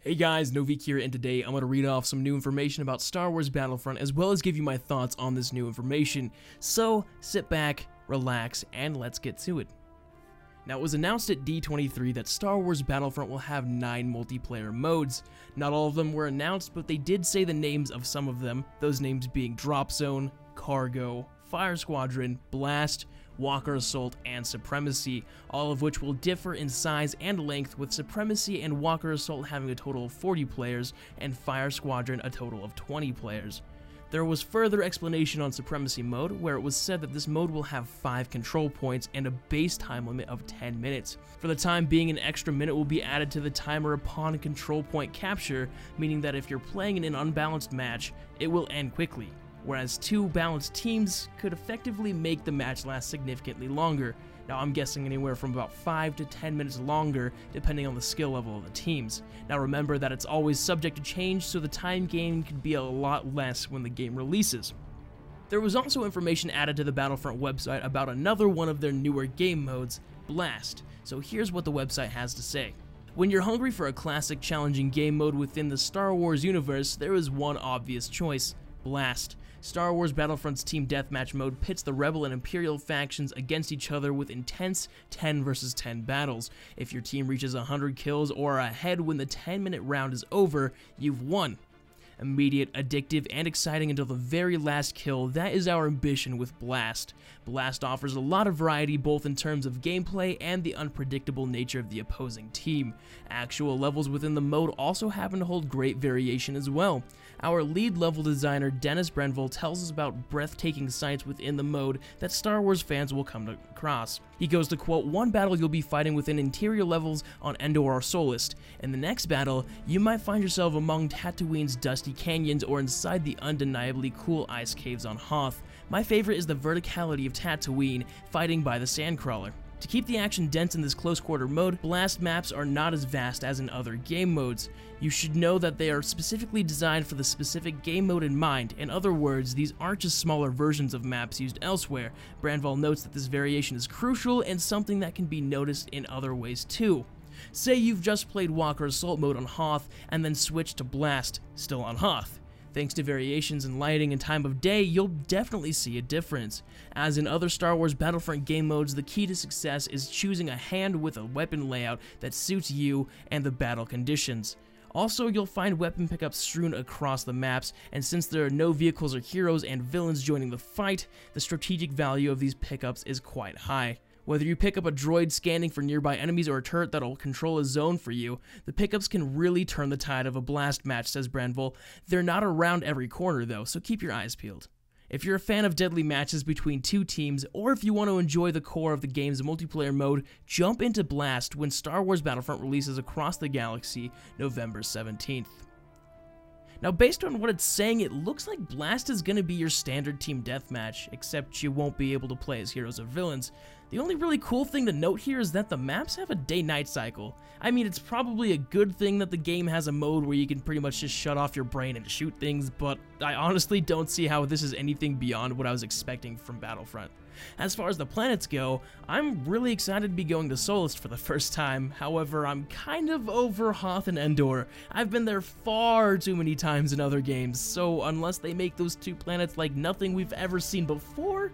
Hey guys, Noviek here, and today I'm going to read off some new information about Star Wars Battlefront as well as give you my thoughts on this new information. So sit back, relax, and let's get to it. Now, it was announced at D23 that Star Wars Battlefront will have 9 multiplayer modes. Not all of them were announced, but they did say the names of some of them, those names being Drop Zone, Cargo, Fire Squadron, Blast, Walker Assault, and Supremacy, all of which will differ in size and length, with Supremacy and Walker Assault having a total of 40 players, and Fire Squadron a total of 20 players. There was further explanation on Supremacy mode, where it was said that this mode will have 5 control points and a base time limit of 10 minutes. For the time being, an extra minute will be added to the timer upon control point capture, meaning that if you're playing in an unbalanced match, it will end quickly, whereas 2 balanced teams could effectively make the match last significantly longer. Now, I'm guessing anywhere from about 5 to 10 minutes longer, depending on the skill level of the teams. Now remember that it's always subject to change, so the time gain could be a lot less when the game releases. There was also information added to the Battlefront website about another one of their newer game modes, Blast. So here's what the website has to say. When you're hungry for a classic challenging game mode within the Star Wars universe, there is one obvious choice: Blast. Star Wars Battlefront's Team Deathmatch mode pits the Rebel and Imperial factions against each other with intense 10 vs 10 battles. If your team reaches 100 kills or are ahead when the 10-minute round is over, you've won. Immediate, addictive, and exciting until the very last kill, that is our ambition with Blast. Blast offers a lot of variety both in terms of gameplay and the unpredictable nature of the opposing team. Actual levels within the mode also happen to hold great variation as well. Our lead level designer Dennis Brenville tells us about breathtaking sights within the mode that Star Wars fans will come across. He goes to quote, "One battle you'll be fighting within interior levels on Endor or Solist. In the next battle, you might find yourself among Tatooine's dusty canyons or inside the undeniably cool ice caves on Hoth. My favorite is the verticality of Tatooine, fighting by the Sandcrawler." To keep the action dense in this close-quarter mode, Blast maps are not as vast as in other game modes. You should know that they are specifically designed for the specific game mode in mind. In other words, these aren't just smaller versions of maps used elsewhere. Brenville notes that this variation is crucial and something that can be noticed in other ways too. Say you've just played Walker Assault mode on Hoth and then switched to Blast, still on Hoth. Thanks to variations in lighting and time of day, you'll definitely see a difference. As in other Star Wars Battlefront game modes, the key to success is choosing a hand with a weapon layout that suits you and the battle conditions. Also, you'll find weapon pickups strewn across the maps, and since there are no vehicles or heroes and villains joining the fight, the strategic value of these pickups is quite high. Whether you pick up a droid scanning for nearby enemies or a turret that'll control a zone for you, the pickups can really turn the tide of a Blast match, says Brenville. They're not around every corner though, so keep your eyes peeled. If you're a fan of deadly matches between 2 teams, or if you want to enjoy the core of the game's multiplayer mode, jump into Blast when Star Wars Battlefront releases across the galaxy November 17th. Now, based on what it's saying, it looks like Blast is going to be your standard team deathmatch, except you won't be able to play as heroes or villains. The only really cool thing to note here is that the maps have a day-night cycle. I mean, it's probably a good thing that the game has a mode where you can pretty much just shut off your brain and shoot things, but I honestly don't see how this is anything beyond what I was expecting from Battlefront. As far as the planets go, I'm really excited to be going to Solist for the first time. However, I'm kind of over Hoth and Endor. I've been there far too many times in other games, so unless they make those 2 planets like nothing we've ever seen before,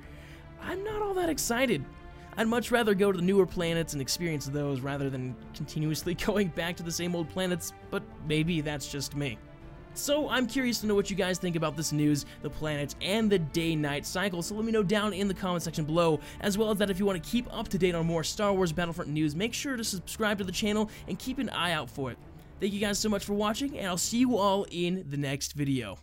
I'm not all that excited. I'd much rather go to the newer planets and experience those rather than continuously going back to the same old planets, but maybe that's just me. So I'm curious to know what you guys think about this news, the planets, and the day-night cycle, so let me know down in the comment section below, as well as that if you want to keep up to date on more Star Wars Battlefront news, make sure to subscribe to the channel and keep an eye out for it. Thank you guys so much for watching, and I'll see you all in the next video.